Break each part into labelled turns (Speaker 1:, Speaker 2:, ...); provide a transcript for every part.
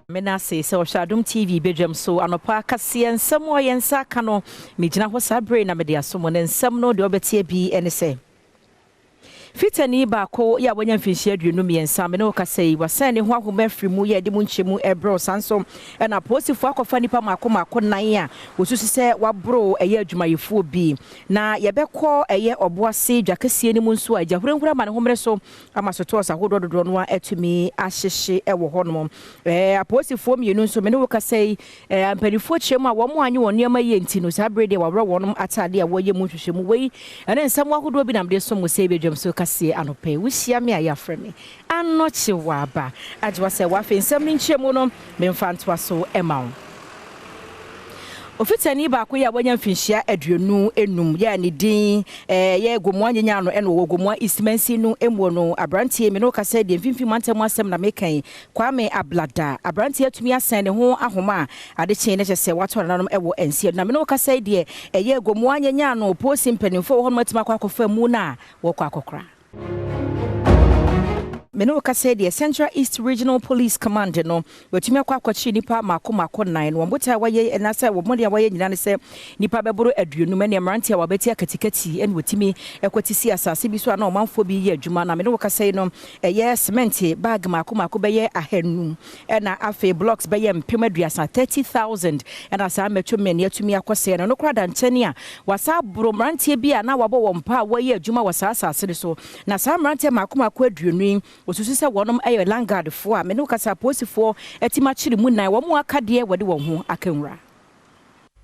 Speaker 1: Mena say so Adom TV Badwam so anopa kase ensem o yensa ka no megina ho sabre na mede asomo ne ensem no de obetie bi ene se Fitani ba ko ya wanya mfinhia aduonu miensa me ne okasai wasan ne ho ahoma frimu ye de mu nchemu ebro sanso na posifo akofa nipa mako nan a wosusu se wabro eye adwumayefo bi na yebekọ eye oboase dwakasie ni mu nso aja hurenhura ma ne homre so amasoto osahodo dodo no atumi ahyehye ewo honom aposifo mienu nso me ne okasai ampanifo chemu a wo mo anye won niam ye ntino sabrede wabro wonom atade a woye mu hwehwemu wei ene nsam wahodo bi namde so mo se Badwam so se anope wusia me ayafreme anoche waba ajwa se wafe nsam ni nchemu no memfantoa so emawo Ofitani ba ko ya wanya mfinhia aduonu enum ya ne din ye gomo anyanya no eno wo gomo ismansi no emu no abrantie me no kasa de mfimfim antem asem na mekan kwame ablada abrantie atumi asan ne ho ahoma ade chen ne chese wato nanom ewo ensie na me no kasa de ye gomo anyanya no posi mpanimfo ho matima kwakofa mu na wo kwakokra Meno kase the Central East Regional Police Command no wetumi akwachi nipa mako 9 wambota waye enasa womode waye nyina ne se nipa beboro aduonu me ne mranti a wabeti akatikati en wetumi ekwatisi asase bi so na omanfo bi ye adwuma na meno kase no eye cement bag mako beye ahanu na afi blocks beye mpemaduasa 30,000 na sa metwo me ne atumi akose no krada ntani a wasa bro mranti bi a na wabo wompa waye adwuma wasa asase so na sa mranti mako aduonu osusu se wonom ayo langard fo a me no kasa posifo etima chiri mu nan wo mu akade wode wo ho akanwura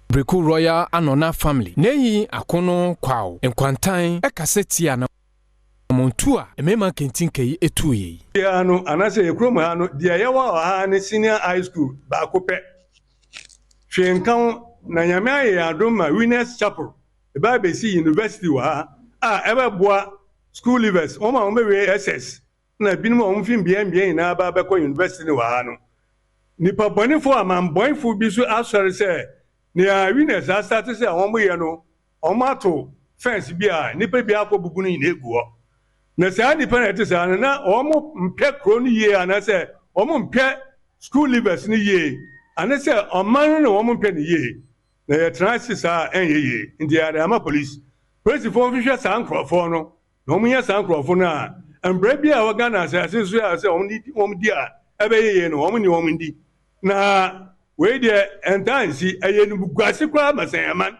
Speaker 2: Breku Royal Anona family neyi akono kwao enkwantan ekasetia na montua emema kentinkai etuye
Speaker 3: ya no anase ekrom ha no dia yewa ha ne senior high school ba kope hwenkan na nyame aye Adom ma Winners Chapel e ba be si university wa ebe boa school leavers o ma we SS na binimo omfim bien na ba be ko university wa ha no nipa bonifo amambonfo bi so asori se ne Winners a start se awon ye no omato fence bi a nipa bi akobugu ni eguo na sa nipa na te sa na omo mpe kro ni ye anase omo mpe school leavers ni ye anase oman no omo mpe ni ye na ye transit a enye ndi ya ama police for official san crofo no no omo ye san crofo na ambra bi a waga na sa so ya se omo di a ebe ye no omo ni omo ndi na we de entansi aye no bugwase kwa masanyaman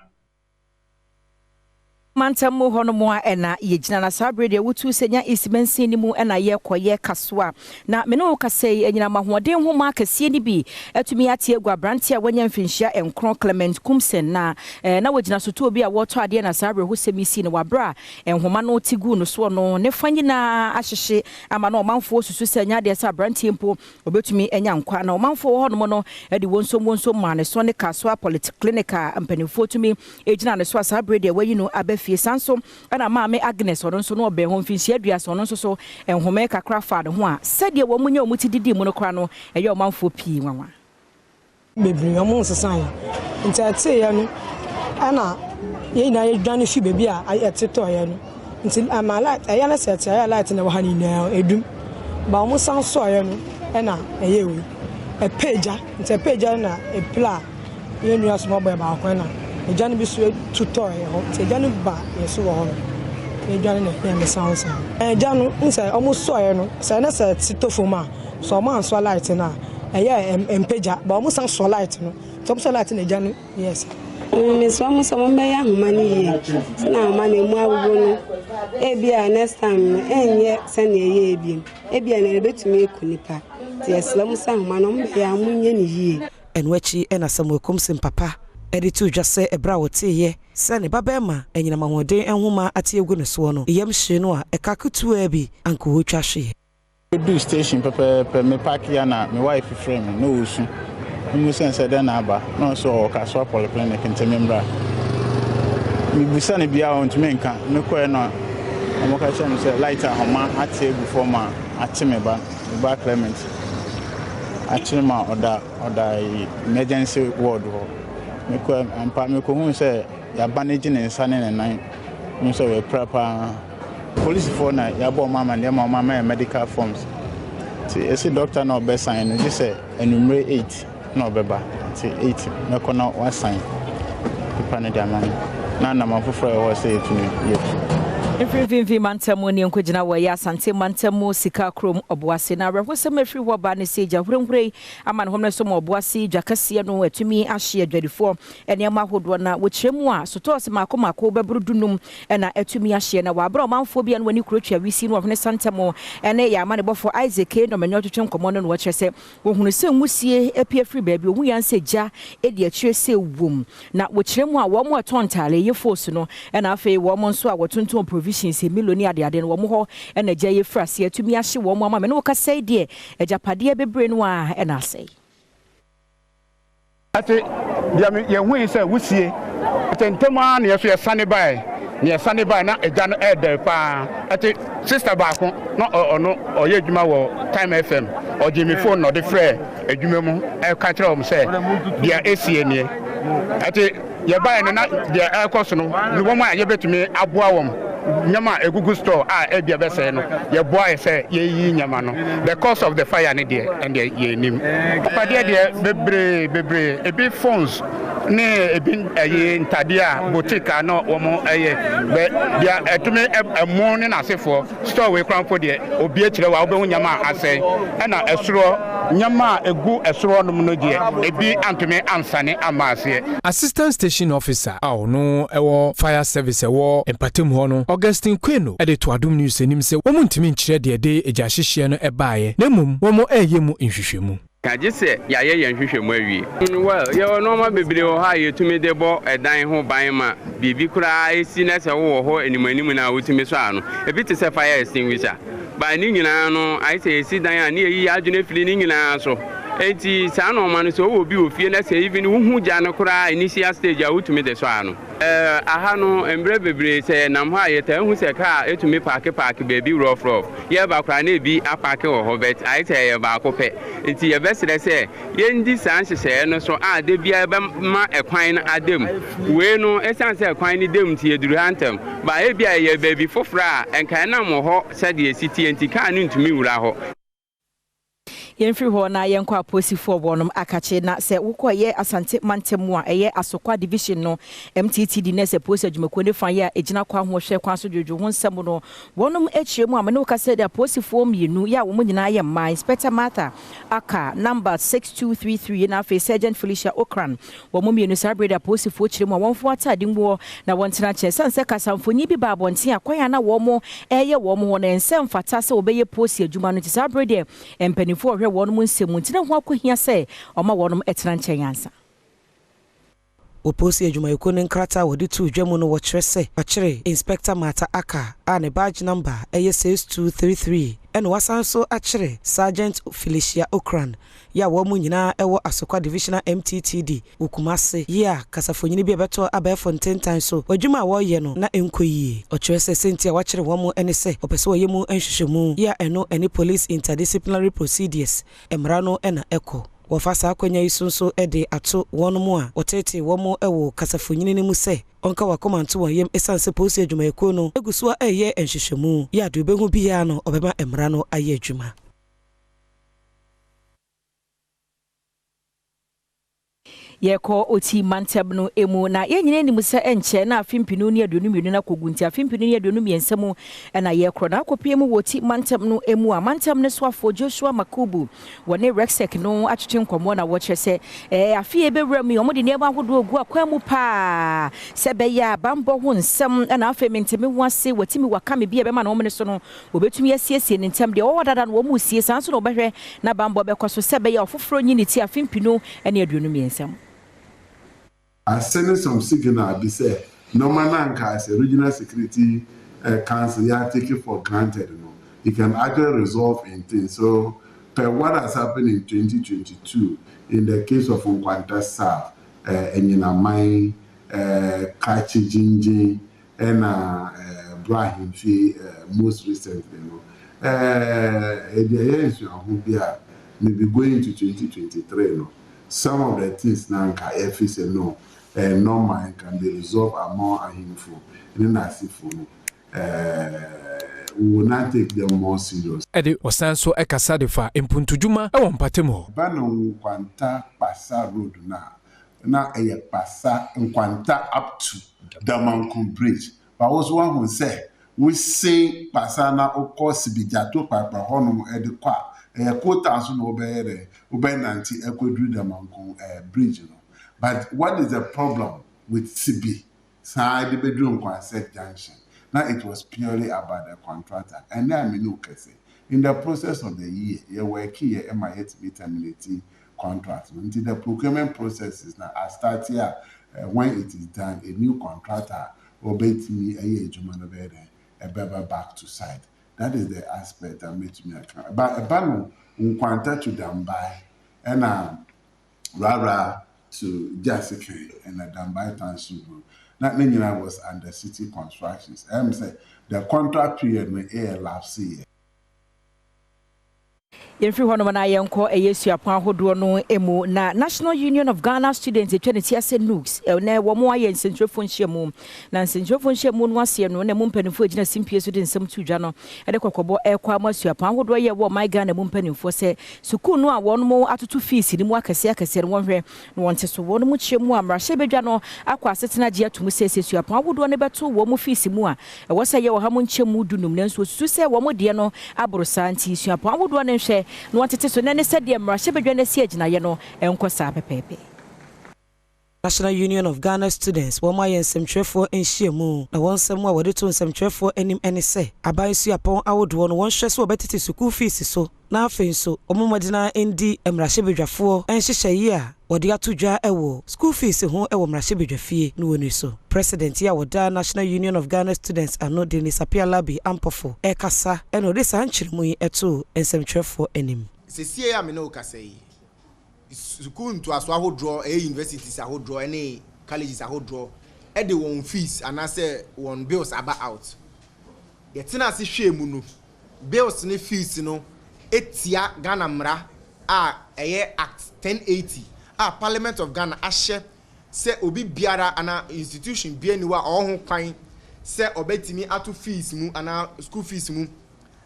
Speaker 1: Mantamu honomo ena yegina na sabre de wutu senya ismensi ni mu ena ye koye kasoa na me no kasei enyina mahoden ho ma kase ni bi atumi ate agwa brantia wanya mfinhia enkron Clement Kumsen na wagina soto obi a woto ade na sabre ho semisi ne wabra enhoma no tigu no so no ne fanyi na ahyehye ama na omanfo susu senya de sa brantia mpo obetumi enya nkwa na omanfo honomo no de wonso ma ne so ne kasoa polyclinica ampanifo tumi ejina ne so sabre de wayi no fie sanso ana maame Agnes ono nso no obe ho mfinhia aduasa ono nso so enhome kakra fa de ho a sede wo munya omuti didi mu no kra no eye omanfo pii nwanwa
Speaker 4: bebri omo sesan nti ate ya no ana ye na ye dwane fi bebi a ayeteto ya no nti amala aya na set ya light na wa ni na edum ba omo sanso ya no na eye we epeja nti epeja na epla ye nua so boy ba akwan na ejane bi so tutoy ho ejane ba yeso wo ho ejane na ya me sound ejane nse omo soye no se na se titofoma so omo anso light na eye empeja ba omo san so light no so so light na ejane yes
Speaker 5: me so omo so mo ya homa ni ye na homa na emu awugo no ebia next time enye se na eye ebia na ebetumi ekunipa ti eslam sa homa no mo ya munye ni ye
Speaker 6: enwachi enasamo Kumsen papa editu dwase ebra wotiye sane babema enyina mahoden enhoma ate egu ne so no yamhye no a ekakutu abi anko wotwahwe
Speaker 7: do station pepe me park ya na me wife frame no osu mu sense de na aba no so kaso polyclinic ntemembra mi busane bia on tumenka me koe no mo ka chem se light ahoma ate egu forma ate me ba Clement ate ma oda emergency ward ho meko ampa meko hu se ya banage ne nsane ne nan nso we prapa police for na ya bo mama ne mama medical forms esi doctor na obe sign no just say enumere 8 na obeba ti 8 na kona wa sign papa na dia man na mafoforo e wo say etumi
Speaker 1: Mfimfimfi mantamu ni nkojina wa ya asante mantamu sika krom oboase na rehosem afri ho ba ne seja hurehurei ama ne homne so mo oboase dwakase no atumi ahye adwadifo ene ma hodo na wokyeremu a sotos makoma bebrodunum na atumi ahye na wa bra manfo bia no wani kurotwa wisi no hone santamo ene ya ama ne bofo Isaac no menyo twetwe nkomo no wo kyerese wo hunu se nwusie apie afri baabi ohu ya nseja edi akire se wom na wokyeremu a wo mo atontale ye force no na afei wo mo nso a wotonton provisions millionaire de no wo ho na gya ye frase atumi ahye wo mo ama me no ka sei de ejapade bebre no a na sei
Speaker 8: ate dia me ye hu se wusie atentema na ye so ye sane bai na eja no ede pa ate sister ba ko no ono oye adwuma wo Time FM ojimi phone no de frɛ adwuma mu e ka kire om se dia esie nie ate ye bai no na dia ekoso no ni wo ma ye betumi aboa wom nyama egugu store ebia be say no ye boy say ye yi nyama no the cause of the fire ne there and ye nim papa there bebre ebi phones ne ebi ntade a boutique no wo mo be dia etumi emo ne na sefo store we kranfo there obi akire wa obehu nyama asay na esoro nyama egu esoro no no there ebi antumi ansane amase
Speaker 2: assistant station officer no ewo fire service ewo empatem ho no Augustine Kweno ede to Adom News enim se wo muntimi nkyere de eja hyehye no ebaaye na mum wo mo eyemu nhwehwemu
Speaker 9: kagise ya ye nhwehwemu awie well ye normal bebere ho ha ye tumi de bo edan ho ban ma bibi kura esi na se wo ho animanim na wotumi so ano ebi te se fire extinguisher ba ni nyina no ai se esi dan a na yi adwene fili ni nyina so enti sa no ma no so wo bi ofie na se even wo hu ja no kura initial stage a wotumi de so ano aha no embre bebre se nam ha ye ta hu se ka etumi park baby rough ye ba kra na bi apake wo ho bet ai se ye ba ko pe enti ye besere se ye ndi san hye no so a de bia be ma ekwan na adem we no esan se ekwan ni dem ti eduru hantem ba e bia ye baby fofra enkan na mo ho se de esiti enti ka no ntumi wura ho
Speaker 1: Yenfri ho na yenkwa aposifo bonom akache na se wokoye asante mantemu a eye asokwa division no MTTD na se post adwumako ne fan ya ejina kwa ho hwe kwa so dwodwo ho nsem no bonom echiemu a me no ka se de aposifo mienu ya wo nyina ye ma Inspector Martha aka number 6233 na fe Sergeant Felicia Okran wo mienu celebrate aposifo chiremu a wonfo atade mu na wontena che sanse kasamfoni bi ba bonten akwaya na wo mo eye wo mo na ensem fata se obeye post adwuma no ti celebrate empanifo wonu nsemu ntina ho akohia se oma wonum etena nkyɛnyansa
Speaker 6: oposi adwumayeko ne nkrata wodi tu dwamu no wɔkyerɛ se ɔkyerɛ Inspector Martha aka a ne badge number ɛyɛ 6233 ɛna wasan so akyerɛ Sergeant Felicia Okran ya wo mu nyina ɛwɔ Asokwa Divisional MTTD Ukumase ya kasafonyini bi beto abɛfo ntentan so adwuma a wɔyɛ no na enkoyie ɔkyerɛ se sentia wakyerɛ wo mu ɛne se ɔpɛsɛ wɔyɛ mu nhwehwɛmu ya ɛno ɛne police interdisciplinary procedures ɛmra no ɛna ɛkɔ wofasa akwanya isunso ede ato wono a otete womo ewo kasafonyini ne mu se onka wakomanto wonyem esanse posi adwumayeko no eguso a eye enhwehwemu ya de obehu bia no obema emra no aye adwuma
Speaker 1: yeko oti mantem no emu na yenyine nim se enche na afimpinu ne aduonu na kogunti afimpinu ne aduonu miensemu na yekro na akopiem woti mantem no emu a mantem ne so afo Joshua Makubu wone Rexek no atwetwe nkomo na wo kyese afie bewram yi omode ne abahodo ogu akwamu pa se be ya bambo ho nsem na afa menteme ho ase watimi wakame bia be ma na omne so no obetumi asiesie ne ntem de wo dada no wo mu sie sanso no behwe na bambo be kwaso se be ya ofoforo nyini ti afimpinu ne aduonu miensemu
Speaker 10: I send some signal be say normal nanka as a regional security council you take it for granted, you know. You can actually resolve in things. So per what has happened in 2022 in the case of Nkwanta South and in a mine Kachi Jinji and Brahim Fee most recently, you know. Maybe going to 2023, you know. Some of the things now can say no, normal can be resolved among a handful. In a but we will not take them more serious.
Speaker 2: Ede osan so ekasa de fa impuntujuma e won patem ho.
Speaker 10: Ba no kwanta pasa road na eye pasa nkwanta up to Damanku Bridge. But was one who say we say pasa na okọ Sibijato papa hono e de kwa e quota so no obere nanti ekwadru Damanku Bridge no. But what is the problem with CB? Side bedroom concept junction. Now it was purely about the contractor. And then I mean, in the process of the year, you were key MIA to be terminating contracts. Until the procurement process is now start here, when it is done, a new contractor will be to me a year a back to site. That is the aspect that makes me account. But a banner who quanta to Dambai and Rara to Jessica and a Dambai Township. That meaning I was under city constructions. I'm saying the contract period may air last year.
Speaker 1: Yemfri hono na yenko eyesu apan hodo no emu na National Union of Ghana Students etweneti ase nooks na wo mo aye nsentrefo nhyiamu na nsentrefo nhyiamu no ase no na mumpanifo agina simpie so de nsem tudwa no ede kokobo ekwa amasu apan hodo ye wo my Ghana mumpanifo se sukuu no a won mo atoto fees ni mu akase no wonhwe no wonte so won mu kyemu amrahye bedwa no akwa asetena gye atomu sesesu apan hodo ne beto wo mu fees mu a wo se ye wo ha mu nkyemu dunum na nso su se wo mo de no aborosa nti su apan hodo ne hwe no wantete so nene said the amrahye bedwa na si agina ye no enkosa pepepe.
Speaker 6: National Union of Ghana Students woma yensemtwefo enhyiamu na wonsem a wode to nsemtwefo anim ene se abansu apon awodo no wonhwe so obetete school fees so na afen so omomodina endi amrahye bedwafo enhyehye yi a wode atodwa ewo school fees ho ewo amrahye bedwafie no woni so. President ya woda National Union of Ghana Students ano Denis Apialabi ampofo ekasa eno de sanchirimu yi eto nsemtwefo anim
Speaker 11: sesie ya me no kasa yi school to aso ahodro universities ahodro any colleges ahodro e de won fees and say won bills aba out ye tina se hwemu no bills ne fees no etia Ghana mra a eye act 1080 a Parliament of Ghana ahye se obi biara ana institution bia ni wa ho kwan se obetimi ato fees mu ana school fees mu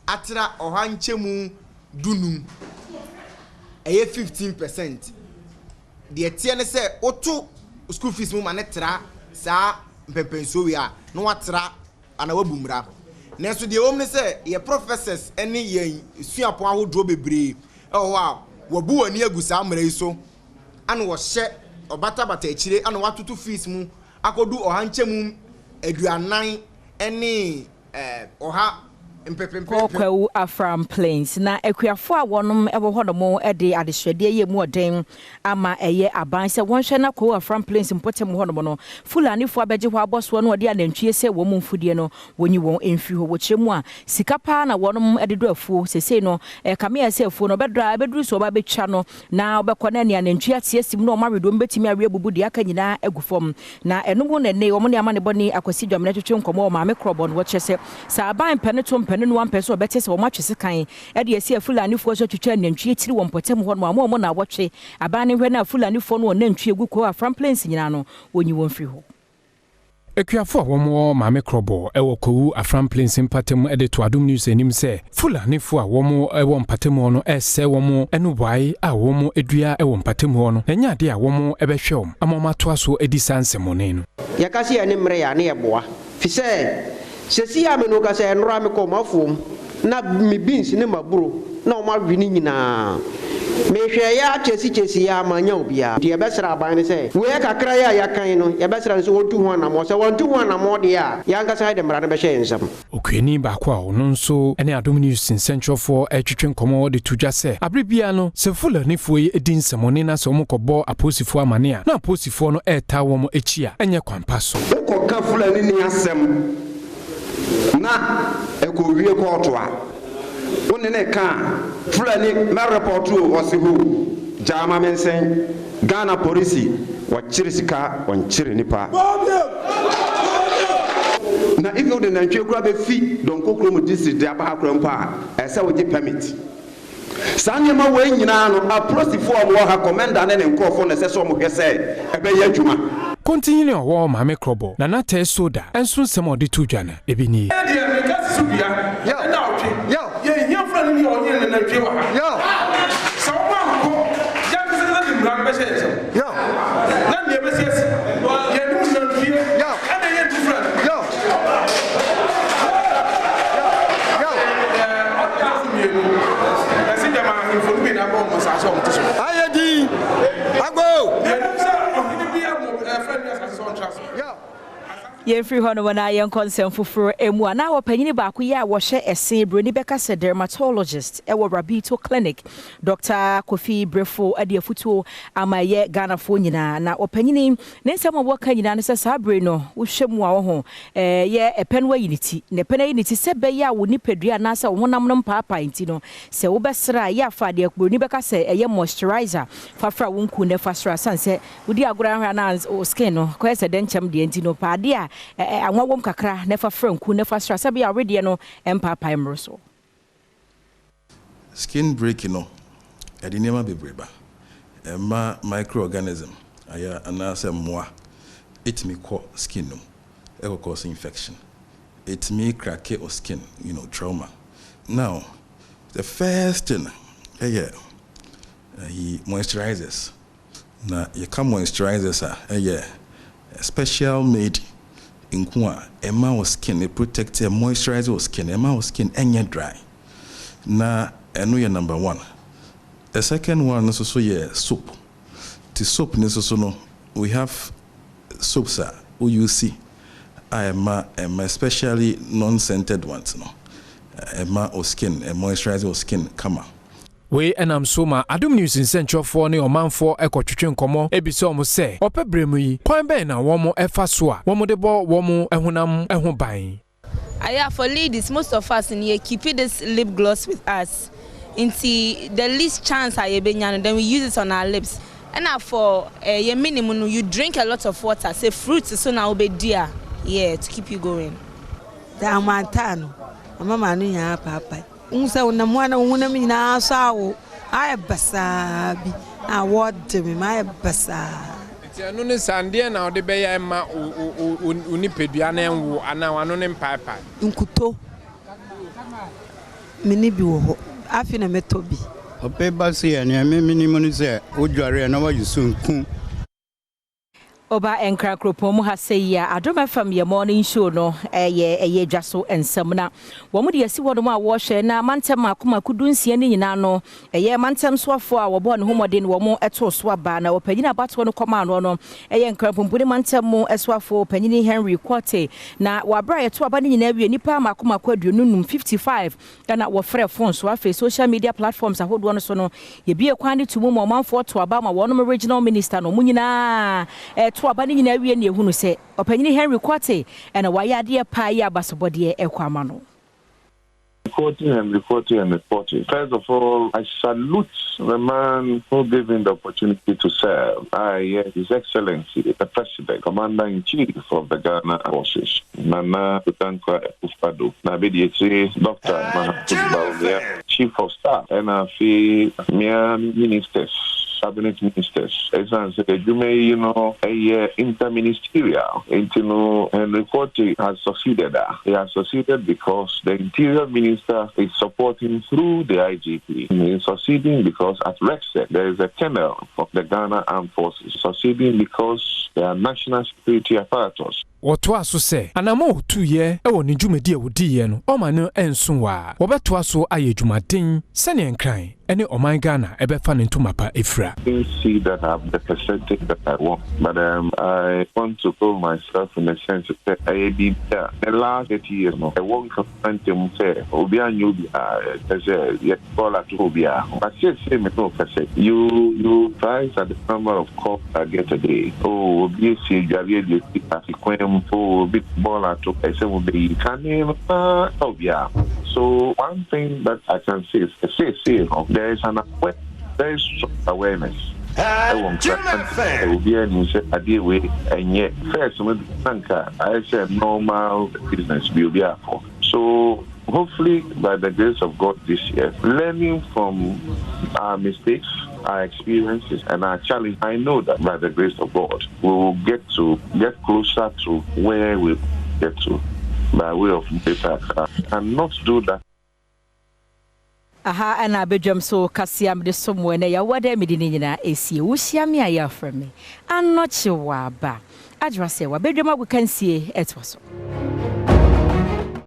Speaker 11: atra ohanchemu dunum eye 15%. The tiene se oto school fees mu manetra sa mpepenso wi a no watra ana wabumra. Nenso de omne se ye professors ene ye suapon ahodro bebre ho a wabu ani agusa amre so ana wo hye obata bata akire ana watoto fees mu akodu ohanchemu aduanan ene oha
Speaker 1: Kwa Afram Plains na ekuafo a wonom ebo hodomo ede adehwede ye mu oden ama eye aban se wonhwe na kwa Afram Plains mpotem hodomo no fulani fo abeje ho aboso no ode anantwie se wo mu mfudie no wonyi won emfi ho wo kyeremu a sika pa na wonom ede do afuo sesei no kamea se afuo no bedra bedru so ba betwa no na obekọ na ne anantwie atiesim no mawedo mbetimi awe bubu de aka nyina agufom na enum ne ne wo ne amane boni akwasi dwamne twetwe nkomo ma me krobon wo kyese sa aban penetom no one person better so much is kind at the sea fulani for so to turn and treat one potem one more na watch abani when a fulani for no name tree go from plains nyano when you won free ho.
Speaker 2: Ekuafo womo maame krobo ewo kowu Afram Plains mpatem ede to Adom News enim se fulani fo a womo ewo mpatem ho no ese womo enu bwai a womo edua ewo mpatem ho no enya de a womo ebehwem amoma to aso edi sansemone no
Speaker 12: yakasi ene mre ya ne yeboa fi se sesi ameno ka se enro me ko mafom na mi beans ne maburo na o ma wini nyina me hwe ya chesi ya manya obia de yebesra aban ne se we kakra ya yakan no yebesra so wontu ho na mo se wontu ho na mo de ya yanka sai de mra ne be hye nsam
Speaker 2: okwani ba kwa ono nso ene Adom News Central for etwetwe nkomo de tudwa se abribia no se fulani fo yi edi nsamone na so mokobo aposifo amane a na aposifo no eta wo mo echi a enye kwampa so
Speaker 13: ko ka fulani ni asem na eko wie ko to a woni ne ka fulani me report o wosihu jama mensen Ghana police wa chirisika won chiri nipa na if you dey ntwe kura be fi don kokro mu district de aba akra mpa ese wo gi permit sanye ma we nyina no approach for wo ha commander ne nkofo na ese so mo hwese ebe ye adwuma
Speaker 2: continue wo maame krobo na na te soda enso nsem odi tudwa na ebi ni
Speaker 14: subia. Yeah. Now, yeah, your friend in your yen and the Jew. Yeah. So, one, Jackson, let him run messages. Yeah. Let me messages. Yeah, you don't fear. Yeah. And I get to friend. Yeah. I see them for me. I'm almost as well. I go. Yeah.
Speaker 1: Yɛmfiri hɔ no wɔ na yɛn kɔnsɛm foforɔ emu a na wɔpanyini baako yi a wɔhyɛ ɛsen broni bɛka sɛ dermatologist ɛwɔ Rabito Clinic Dr. Kofi Brefo ade afutuo ama yɛ Ghanafoɔ nyinaa na wɔpanyini ne nsɛm a wɔka nyinaa ne sɛ saa bre no wohwɛ mu a wɔ ho yɛ ɛpɛ no ayi ne ti na ɛpɛ no ayi ne ti sɛ bɛyɛ a wo nipadua na sɛ wo honam no mpaapa nti no sɛ wobɛsra yɛ afa de broni bɛka sɛ ɛyɛ moisturizer fafra wo nku ne fasra san sɛ wodi agora hwa na skin no kɔyɛ sɛ denkyam de nti no paade a anwawom kakra nefa franku nefa stra sabi already no empapa emroso
Speaker 15: skin breaking no edinema bebreba ma microorganism aya anase moa it me cause skin no e cause infection it me crack or skin trauma now the first thing he moisturizers na you come moisturizers special made Inkwa, Emma was skin, it protects a moisturizer or skin, Emma was skin and dry. Na eno ya number one. The second one is also soap. The soap is also no. We have soaps who you see. Emma especially non-scented ones no. Emma or skin, a moisturizer or skin come out.
Speaker 2: We enam so ma Adom News in Central for ne omanfo ekotwetwe nkomo ebiso omo se opebremu yi kwan ben na womo efa so a womo de bo womo ehunam ehu ban.
Speaker 16: For ladies, most of us in here keep this lip gloss with us until the least chance then we use it on our lips. And for your minimum, you drink a lot of water, say fruits so now be dear, to keep you going.
Speaker 17: The amantano, mama niya papa. Unsa unamwana unamina sawo ay basabi na wode me my basa
Speaker 18: ti anu ne sande na ode be ya ma unipedua na enwo ana wano ne mpaipai
Speaker 17: nkuto mini bi wo ho afi na metobi
Speaker 19: ope basi ya ne me minimum ni se odware na wa yusu nkun
Speaker 1: Oba enkra kropom ha sei ya Adom FM ye morning show no eye dwaso ensem na wo mu de asi wodom a wo hwe na mantem akoma kudunsia ni nyina no eye mantem soafo a wo bo ne homode wo mu eto so aba na wo panyina abato no koma no eye enkra pompuni mantem mu esoafo panyini Henry Quarte na wo abra ye to aba ni nyina wie nipa makoma kwaduonum 55 na wo frɛ phone so afi social media platforms ahodo no so no ye bie kwan ni tumu mo manfo to aba ma wonom regional minister no mu nyina to aba ni nyina wie ne ehunu se opanyini Henry Quarte ena wayade pa ya basobode ekwama no
Speaker 20: Reporting. First of all, I salute the man who gave him the opportunity to serve. His Excellency, the President, Commander-in-Chief of the Ghana Forces, Nana Utankwa Ufado, Nabidi Dr. Mahamudu, Chief of Staff, and ministers. Cabinet ministers, as I said, you may, a interministerial, and Quarte has succeeded. He has succeeded because the Interior Minister is supporting through the IGP. He is succeeding because at Rexet there is a colonel of the Ghana Armed Forces. Succeeding because there are national security apparatus.
Speaker 2: Woto aso se anamo 2 year e woni dwumadi e wodi ye no o ma no enso wa wobeto aso aye dwumaden sene enkran ene oman Ghana e be fa ne ntomapa efra.
Speaker 20: See that I have the percentage that I want, but I want to call myself in the sense that I did the last 8 years no I won't find them say obi anyo bi yet call at obia but say me no say you price at the number of calls I get a day. Oh obi see javier dey speak for big ball at I say will be can obia. So one thing that I can say is there is an very strong awareness. I will be a deal with, and yet, first, I said normal business will be for. So, hopefully, by the grace of God this year, learning from our mistakes, our experiences, and our challenge, I know that by the grace of God, we will get closer to where we get to. by way of paper. And not do that.
Speaker 1: Aha, and Badwam so Cassiam de somewhere near what they made in AC, Usiami, I am from me. I'm not sure, ba. Address, what Badwam we can see it was.